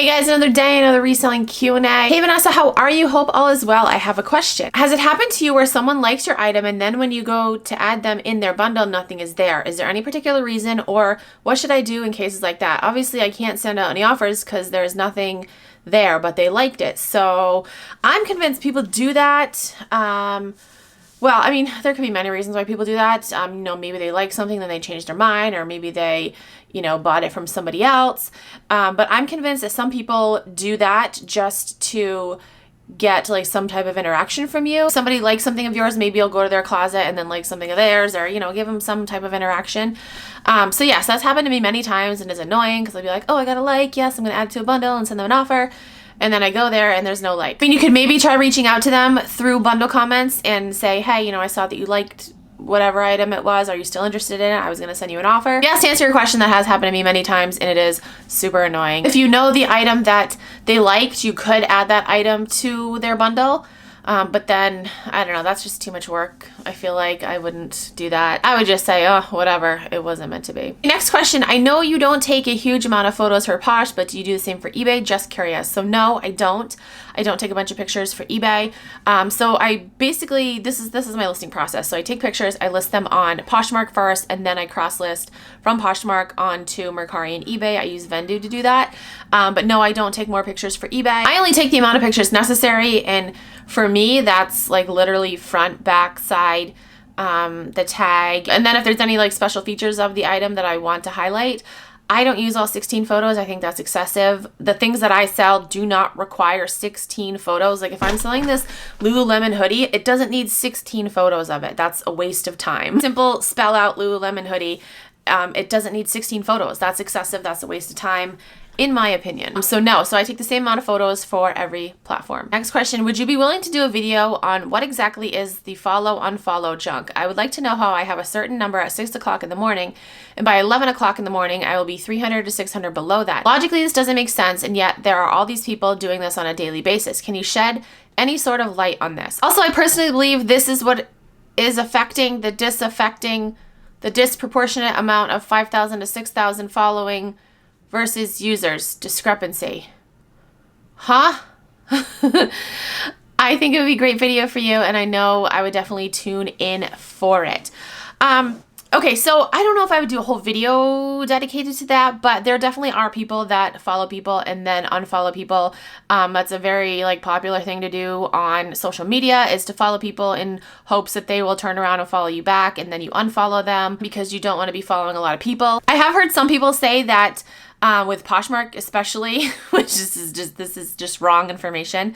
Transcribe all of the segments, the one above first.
Hey guys, another day, another reselling Q&A. Hey Vanessa, how are you? Hope all is well. I have a question. Has it happened to you where someone likes your item and then when you go to add them in their bundle, nothing is there? Is there any particular reason, or what should I do in cases like that? Obviously, I can't send out any offers because there's nothing there, but they liked it. So I'm convinced people do that. Well, I mean, there could be many reasons why people do that. Maybe they like something, then they change their mind, or maybe they, bought it from somebody else. But I'm convinced that some people do that just to get like some type of interaction from you. Somebody likes something of yours, maybe you'll go to their closet and then like something of theirs, or, give them some type of interaction. So yes, that's happened to me many times and is annoying because I'll be like, oh, I got a like, yes, I'm going to add it to a bundle and send them an offer. And then I go there and there's no like. I mean, you could maybe try reaching out to them through bundle comments and say, hey, I saw that you liked whatever item it was. Are you still interested in it? I was going to send you an offer. Yes, to answer your question, that has happened to me many times and it is super annoying. If you know the item that they liked, you could add that item to their bundle. But then, I don't know, that's just too much work. I feel like I wouldn't do that. I would just say, oh, whatever, it wasn't meant to be. Next question, I know you don't take a huge amount of photos for Posh, but do you do the same for eBay? Just curious. So no, I don't. I don't take a bunch of pictures for eBay. So I basically, this is my listing process. So I take pictures, I list them on Poshmark first, and then I cross-list from Poshmark onto Mercari and eBay. I use Vendu to do that. But no, I don't take more pictures for eBay. I only take the amount of pictures necessary, and for me, that's like literally front, back, side, the tag. And then if there's any like special features of the item that I want to highlight, I don't use all 16 photos. I think that's excessive. The things that I sell do not require 16 photos. Like if I'm selling this Lululemon hoodie, it doesn't need 16 photos of it. That's a waste of time. Simple spell out Lululemon hoodie. It doesn't need 16 photos. That's excessive. That's a waste of time, in my opinion. So no, so I take the same amount of photos for every platform. Next question, would you be willing to do a video on what exactly is the follow unfollow junk? I would like to know how I have a certain number at 6 o'clock in the morning, and by 11 o'clock in the morning, I will be 300 to 600 below that. Logically, this doesn't make sense, and yet there are all these people doing this on a daily basis. Can you shed any sort of light on this? Also, I personally believe this is what is affecting the disproportionate amount of 5,000 to 6,000 following versus users discrepancy. Huh? I think it would be a great video for you, and I know I would definitely tune in for it. Okay, so I don't know if I would do a whole video dedicated to that, but there definitely are people that follow people and then unfollow people. That's a very popular thing to do on social media, is to follow people in hopes that they will turn around and follow you back, and then you unfollow them because you don't want to be following a lot of people. I have heard some people say that with Poshmark especially, which this is just wrong information.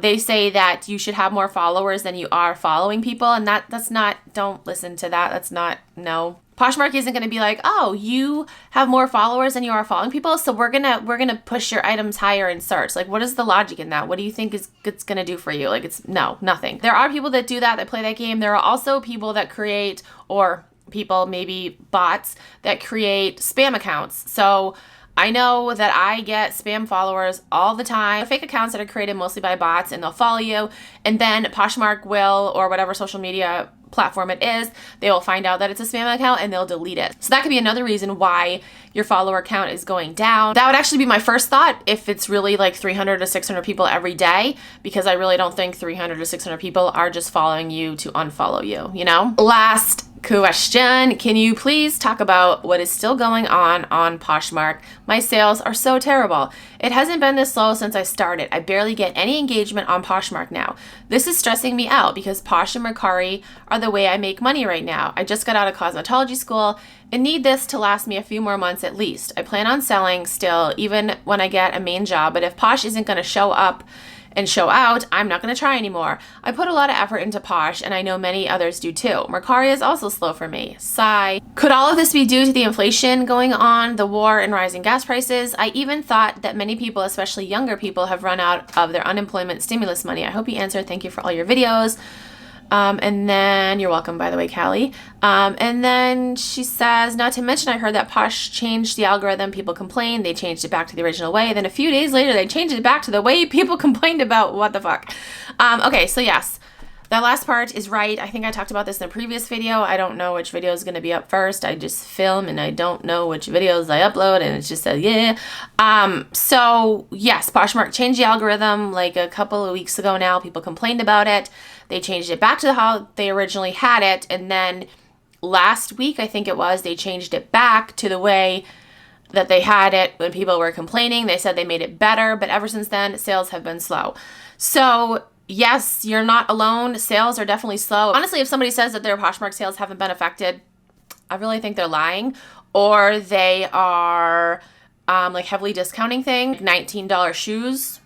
They say that you should have more followers than you are following people, and that's not, don't listen to that. That's not, no. Poshmark isn't going to be like, oh, you have more followers than you are following people, so we're gonna push your items higher in search. Like, what is the logic in that? What do you think it's gonna do for you? Like, it's no, nothing. There are people that do that play that game. There are also people that create, or people, maybe bots, that create spam accounts. So I know that I get spam followers all the time, fake accounts that are created mostly by bots, and they'll follow you, and then Poshmark will, or whatever social media platform it is, they will find out that it's a spam account and they'll delete it. So that could be another reason why your follower count is going down. That would actually be my first thought if it's really like 300 to 600 people every day, because I really don't think 300 to 600 people are just following you to unfollow you, Last question, can you please talk about what is still going on Poshmark? My sales are so terrible. It hasn't been this slow since I started. I barely get any engagement on Poshmark now. This is stressing me out because Posh and Mercari are the way I make money right now. I just got out of cosmetology school and need this to last me a few more months at least. I plan on selling still, even when I get a main job, but if Posh isn't going to show up and show out, I'm not going to try anymore. I put a lot of effort into Posh, and I know many others do too. Mercari is also slow for me. Sigh. Could all of this be due to the inflation going on, the war, and rising gas prices? I even thought that many people, especially younger people, have run out of their unemployment stimulus money. I hope you answered. Thank you for all your videos. And then, you're welcome, by the way, Callie. And then she says, not to mention, I heard that Posh changed the algorithm. People complained. They changed it back to the original way. Then a few days later, they changed it back to the way people complained about. What the fuck? Okay, so yes. That last part is right. I think I talked about this in a previous video. I don't know which video is going to be up first. I just film and I don't know which videos I upload, and it's just a yeah. So yes, Poshmark changed the algorithm like a couple of weeks ago now. People complained about it. They changed it back to how they originally had it, and then last week, I think it was, they changed it back to the way that they had it when people were complaining. They said they made it better, but ever since then, sales have been slow. So yes, you're not alone. Sales are definitely slow. Honestly, if somebody says that their Poshmark sales haven't been affected, I really think they're lying, or they are like heavily discounting things. $19 shoes.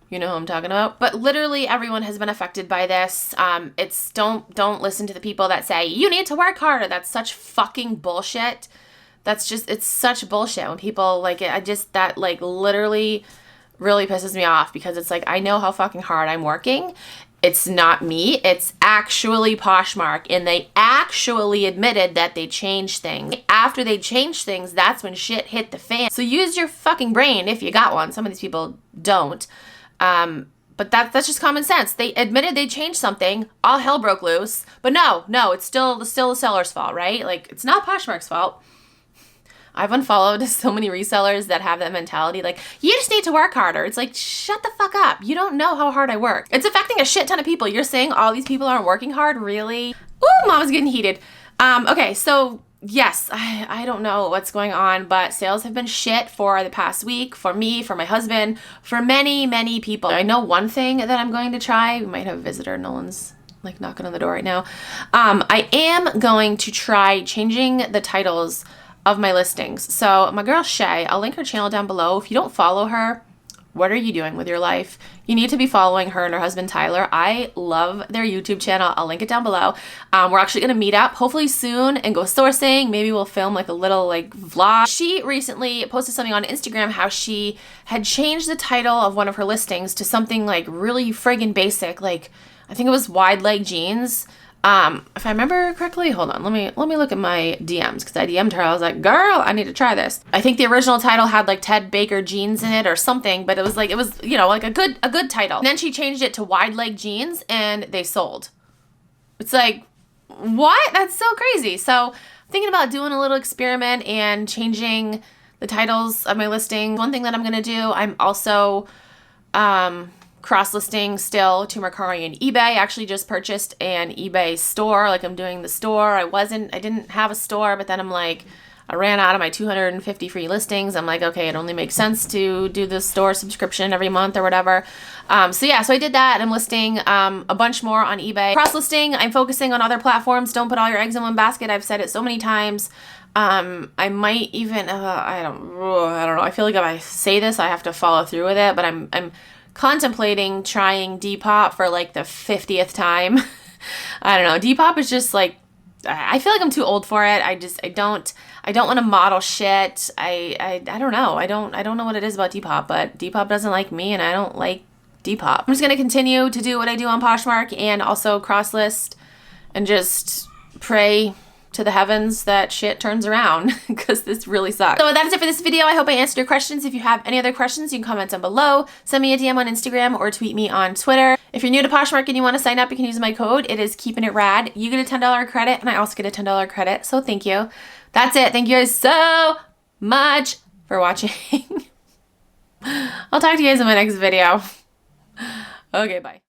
You know who I'm talking about. But literally everyone has been affected by this. It's don't listen to the people that say you need to work harder. That's such fucking bullshit. That's just, it's such bullshit when people like it. That like literally really pisses me off, because it's like, I know how fucking hard I'm working. It's not me. It's actually Poshmark, and they actually admitted that they changed things. After they changed things, that's when shit hit the fan. So use your fucking brain if you got one. Some of these people don't. But that's just common sense. They admitted they changed something. All hell broke loose. But no, it's still the seller's fault, right? Like, it's not Poshmark's fault. I've unfollowed so many resellers that have that mentality, like, you just need to work harder. It's like, shut the fuck up. You don't know how hard I work. It's affecting a shit ton of people. You're saying all these people aren't working hard? Really? Ooh, mama's getting heated. Okay, so yes, I don't know what's going on, but sales have been shit for the past week, for me, for my husband, for many, many people. I know one thing that I'm going to try. We might have a visitor. Nolan's like knocking on the door right now. I am going to try changing the titles of my listings. So my girl Shay, I'll link her channel down below. If you don't follow her, what are you doing with your life? You need to be following her and her husband Tyler. I love their YouTube channel. I'll link it down below. We're actually gonna meet up hopefully soon and go sourcing. Maybe we'll film like a little like vlog. She recently posted something on Instagram how she had changed the title of one of her listings to something like really friggin' basic. Like, I think it was wide leg jeans. If I remember correctly, hold on, let me look at my DMs, because I DM'd her. I was like, girl, I need to try this. I think the original title had like Ted Baker jeans in it or something, but it was, you know, like a good title. And then she changed it to wide leg jeans and they sold. It's like, what? That's so crazy. So I'm thinking about doing a little experiment and changing the titles of my listing. One thing that I'm going to do, I'm also, cross-listing still to Mercari and eBay. I actually just purchased an eBay store. Like, I'm doing the store. I didn't have a store, but then I'm like, I ran out of my 250 free listings. I'm like, okay, it only makes sense to do the store subscription every month or whatever. So I did that, and I'm listing a bunch more on eBay. Cross-listing, I'm focusing on other platforms. Don't put all your eggs in one basket. I've said it so many times. I might even, I don't know. I feel like if I say this, I have to follow through with it, but I'm contemplating trying Depop for like the 50th time. I don't know. Depop is just like, I feel like I'm too old for it. I don't want to model shit. I don't know. I don't know what it is about Depop, but Depop doesn't like me and I don't like Depop. I'm just going to continue to do what I do on Poshmark and also cross list and just pray to the heavens that shit turns around, because this really sucks. So that is it for this video. I hope I answered your questions. If you have any other questions, you can comment down below, send me a DM on Instagram, or tweet me on Twitter. If you're new to Poshmark and you want to sign up, you can use my code. It is Keepin' It Rad. You get a $10 credit, and I also get a $10 credit, so thank you. That's it. Thank you guys so much for watching. I'll talk to you guys in my next video. Okay, bye.